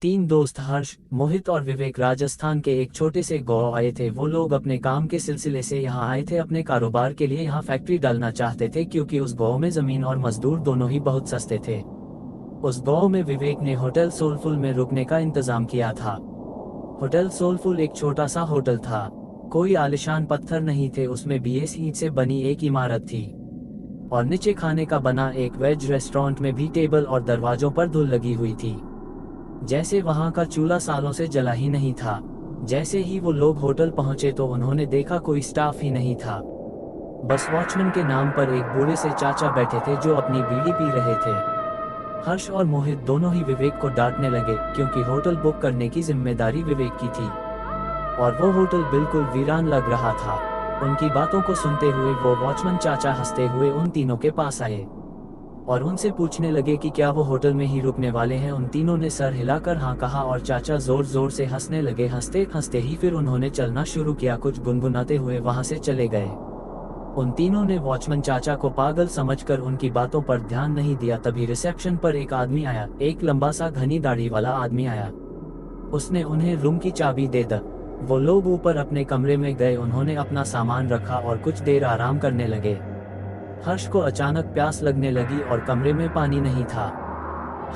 तीन दोस्त हर्ष, मोहित और विवेक राजस्थान के एक छोटे से गांव आए थे। वो लोग अपने काम के सिलसिले से यहाँ आए थे। अपने कारोबार के लिए यहाँ फैक्ट्री डालना चाहते थे क्योंकि उस गांव में जमीन और मजदूर दोनों ही बहुत सस्ते थे। उस गांव में विवेक ने होटल सोलफुल में रुकने का इंतजाम किया था। होटल सोलफुल एक छोटा सा होटल था। कोई आलिशान पत्थर नहीं थे, उसमें बीएस ईंट से बनी एक इमारत थी और नीचे खाने का बना एक वेज रेस्टोरेंट में भी टेबल और दरवाजों पर धूल लगी हुई थी, जैसे वहां का चूल्हा सालों से जला ही नहीं था। जैसे ही वो लोग होटल पहुंचे तो उन्होंने देखा कोई स्टाफ ही नहीं था। बस वॉचमैन के नाम पर एक बूढ़े से चाचा बैठे थे जो अपनी बीड़ी पी रहे थे। हर्ष और मोहित दोनों ही विवेक को डांटने लगे क्योंकि होटल बुक करने की जिम्मेदारी विवेक की थी और वो होटल बिल्कुल वीरान लग रहा था। उनकी बातों को सुनते हुए वो वॉचमैन चाचा हंसते हुए उन तीनों के पास आए और उनसे पूछने लगे कि क्या वो होटल में ही रुकने वाले हैं। उन तीनों ने सर हिलाकर हाँ कहा और चाचा जोर जोर से हंसने लगे। हंसते हंसते ही फिर उन्होंने चलना शुरू किया। कुछ गुनगुनाते हुए वहां से चले गए। उन तीनों ने वॉचमैन चाचा को पागल समझकर उनकी बातों पर ध्यान नहीं दिया। तभी रिसेप्शन पर एक आदमी आया, एक लंबा सा घनी दाढ़ी वाला आदमी आया। उसने उन्हें रूम की चाबी दे दी। वो लोग ऊपर अपने कमरे में गए। उन्होंने अपना सामान रखा और कुछ देर आराम करने लगे। हर्ष को अचानक प्यास लगने लगी और कमरे में पानी नहीं था।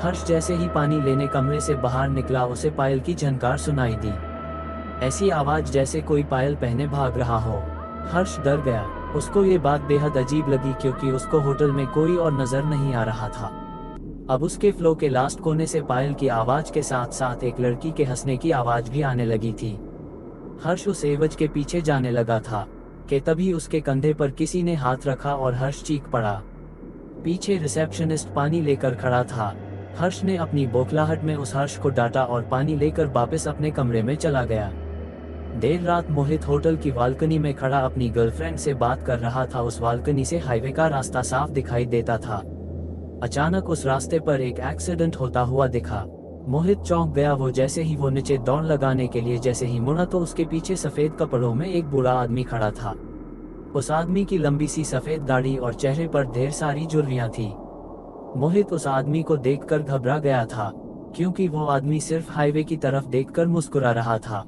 हर्ष जैसे ही पानी लेने कमरे से बाहर निकला, उसे पायल की झनकार सुनाई दी। ऐसी आवाज जैसे कोई पायल पहने भाग रहा हो। हर्ष डर गया। उसको ये बात बेहद अजीब लगी क्योंकि उसको होटल में कोई और नजर नहीं आ रहा था। अब उसके फ्लो के लास्ट कोने से पायल की आवाज के साथ साथ एक लड़की के हंसने की आवाज भी आने लगी थी। हर्ष उस एवज के पीछे जाने लगा था कि तभी उसके कंधे पर किसी ने हाथ रखा और हर्ष चीख पड़ा। पीछे रिसेप्शनिस्ट पानी लेकर खड़ा था। हर्ष ने अपनी बौखलाहट में उस हर्ष को डांटा और पानी लेकर वापस अपने कमरे में चला गया। देर रात मोहित होटल की बालकनी में खड़ा अपनी गर्लफ्रेंड से बात कर रहा था। उस बालकनी से हाईवे का रास्ता साफ दिखाई देता था। अचानक उस रास्ते पर एक एक्सीडेंट होता हुआ दिखा। मोहित चौंक गया। वो जैसे ही वो नीचे दौड़ लगाने के लिए जैसे ही मुड़ा तो उसके पीछे सफेद कपड़ों में एक बूढ़ा आदमी खड़ा था। उस आदमी की लंबी सी सफेद दाढ़ी और चेहरे पर ढेर सारी झुर्रियां थी। मोहित उस आदमी को देखकर घबरा गया था क्योंकि वो आदमी सिर्फ हाईवे की तरफ देखकर मुस्कुरा रहा था।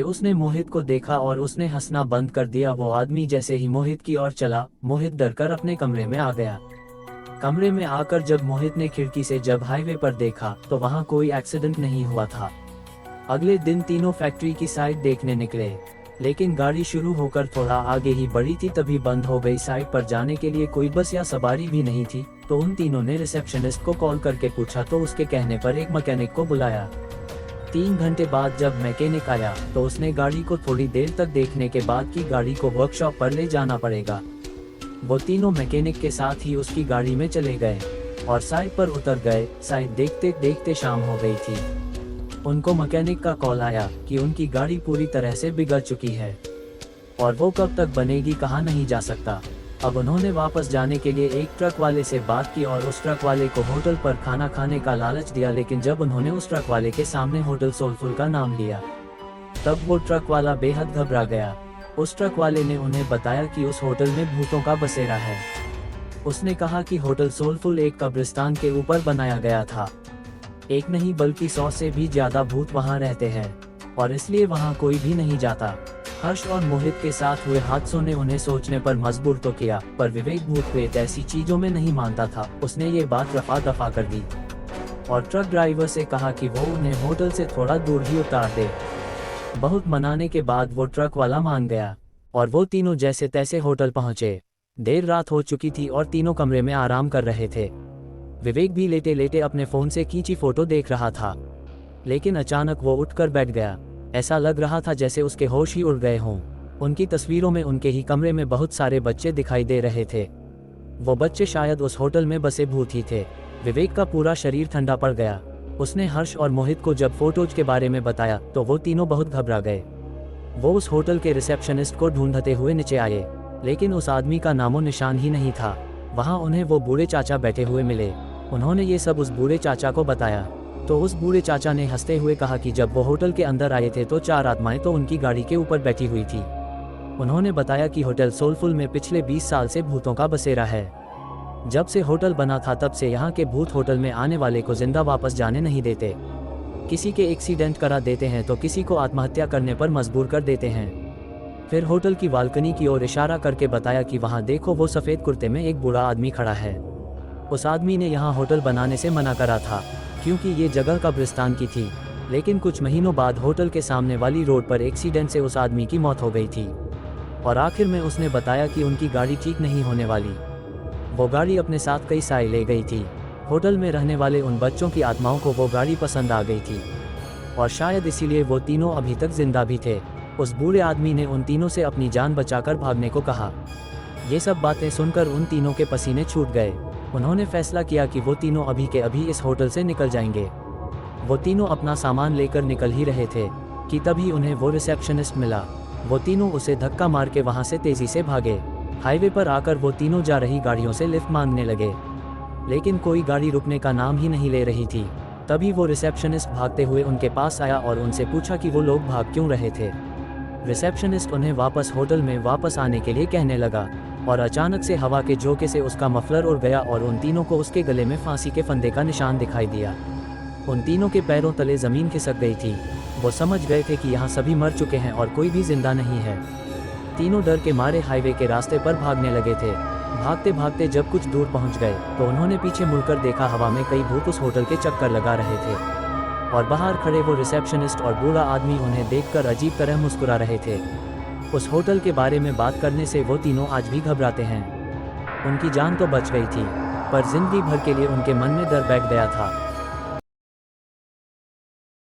उसने मोहित को देखा और उसने हंसना बंद कर दिया। वो आदमी जैसे ही मोहित की ओर चला, मोहित डरकर अपने कमरे में आ गया। कमरे में आकर जब मोहित ने खिड़की से जब हाईवे पर देखा तो वहां कोई एक्सीडेंट नहीं हुआ था। अगले दिन तीनों फैक्ट्री की साइट देखने निकले, लेकिन गाड़ी शुरू होकर थोड़ा आगे ही बढ़ी थी तभी बंद हो गई। साइट पर जाने के लिए कोई बस या सवारी भी नहीं थी। तो उन तीनों ने रिसेप्शनिस्ट को कॉल करके पूछा तो उसके कहने पर एक मैकेनिक को बुलाया। 3 घंटे बाद जब मैकेनिक आया तो उसने गाड़ी को थोड़ी देर तक देखने के बाद की गाड़ी को वर्कशॉप पर ले जाना पड़ेगा। वो तीनों मैकेनिक के साथ ही उसकी गाड़ी में चले गए और साइट पर उतर गए। साइट देखते देखते शाम हो गई थी। उनको मैकेनिक का कॉल आया कि उनकी गाड़ी पूरी तरह से बिगड़ चुकी है और वो कब तक बनेगी कहा नहीं जा सकता। अब उन्होंने वापस जाने के लिए एक ट्रक वाले से बात की और उस ट्रक वाले को होटल पर खाना खाने का लालच दिया। लेकिन जब उन्होंने उस ट्रक वाले के सामने होटल सोलफुल का नाम लिया तब वो ट्रक वाला बेहद घबरा गया। उस ट्रक वाले ने उन्हें बताया कि उस होटल में भूतों का बसेरा है। उसने कहा कि होटल सोलफुल एक कब्रिस्तान के ऊपर बनाया गया था। एक नहीं बल्कि 100 से भी ज्यादा भूत वहां रहते हैं और इसलिए वहां कोई भी नहीं जाता। हर्ष और मोहित के साथ हुए हादसों ने उन्हें सोचने पर मजबूर तो किया, पर विवेक भूत प्रेत ऐसी चीजों में नहीं मानता था। उसने ये बात रफा दफा कर दी और ट्रक ड्राइवर से कहा कि वो उन्हें होटल से थोड़ा दूर ही उतार दे। बहुत मनाने के बाद वो ट्रक वाला मान गया और वो तीनों जैसे तैसे होटल पहुंचे। देर रात हो चुकी थी और तीनों कमरे में आराम कर रहे थे। विवेक भी लेटे लेटे अपने फोन से खींची फोटो देख रहा था, लेकिन अचानक वो उठकर बैठ गया। ऐसा लग रहा था जैसे उसके होश ही उड़ गए हों। उनकी तस्वीरों में उनके ही कमरे में बहुत सारे बच्चे दिखाई दे रहे थे। वो बच्चे शायद उस होटल में बसे भूत ही थे। विवेक का पूरा शरीर ठंडा पड़ गया। उसने हर्ष और मोहित को जब फोटोज के बारे में बताया तो वो तीनों बहुत घबरा गए। वो उस होटल के रिसेप्शनिस्ट को ढूंढते हुए नीचे आए, लेकिन उस आदमी का नामो निशान ही नहीं था। वहां उन्हें वो बूढ़े चाचा बैठे हुए मिले। उन्होंने ये सब उस बूढ़े चाचा को बताया तो उस बूढ़े चाचा ने हंसते हुए कहा कि जब वो होटल के अंदर आए थे तो 4 आत्माएं तो उनकी गाड़ी के ऊपर बैठी हुई थी। उन्होंने बताया कि होटल सोलफुल में पिछले 20 साल से भूतों का बसेरा है। जब से होटल बना था तब से यहाँ के भूत होटल में आने वाले को जिंदा वापस जाने नहीं देते। किसी के एक्सीडेंट करा देते हैं तो किसी को आत्महत्या करने पर मजबूर कर देते हैं। फिर होटल की बालकनी की ओर इशारा करके बताया कि वहाँ देखो, वो सफ़ेद कुर्ते में एक बूढ़ा आदमी खड़ा है। उस आदमी ने यहाँ होटल बनाने से मना करा था क्योंकि ये जगह कब्रिस्तान की थी, लेकिन कुछ महीनों बाद होटल के सामने वाली रोड पर एक्सीडेंट से उस आदमी की मौत हो गई थी। और आखिर में उसने बताया कि उनकी गाड़ी ठीक नहीं होने वाली। वो गाड़ी अपने साथ कई साल ले गई थी। होटल में रहने वाले उन बच्चों की आत्माओं को वो गाड़ी पसंद आ गई थी और शायद इसीलिए वो तीनों अभी तक जिंदा भी थे। उस बूढ़े आदमी ने उन तीनों से अपनी जान बचाकर भागने को कहा। ये सब बातें सुनकर उन तीनों के पसीने छूट गए। उन्होंने फैसला किया कि वो तीनों अभी के अभी इस होटल से निकल जाएंगे। वो तीनों अपना सामान लेकर निकल ही रहे थे कि तभी उन्हें वो रिसेप्शनिस्ट मिला। वो तीनों उसे धक्का मार के वहाँ से तेज़ी से भागे। हाईवे पर आकर वो तीनों जा रही गाड़ियों से लिफ्ट मांगने लगे, लेकिन कोई गाड़ी रुकने का नाम ही नहीं ले रही थी। तभी वो रिसेप्शनिस्ट भागते हुए उनके पास आया और उनसे पूछा कि वो लोग भाग क्यों रहे थे। रिसेप्शनिस्ट उन्हें वापस होटल में वापस आने के लिए कहने लगा और अचानक से हवा के झोंके से उसका मफलर उड़ गया और उन तीनों को उसके गले में फांसी के फंदे का निशान दिखाई दिया। उन तीनों के पैरों तले ज़मीन खिसक गई थी। वो समझ गए थे कि यहाँ सभी मर चुके हैं और कोई भी जिंदा नहीं है। तीनों डर के मारे हाईवे के रास्ते पर भागने लगे थे। भागते भागते जब कुछ दूर पहुंच गए तो उन्होंने पीछे मुड़कर देखा, हवा में कई भूत उस होटल के चक्कर लगा रहे थे और बाहर खड़े वो रिसेप्शनिस्ट और बूढ़ा आदमी उन्हें देखकर अजीब तरह मुस्कुरा रहे थे। उस होटल के बारे में बात करने से वो तीनों आज भी घबराते हैं। उनकी जान तो बच गई थी, पर जिंदगी भर के लिए उनके मन में डर बैठ गया था।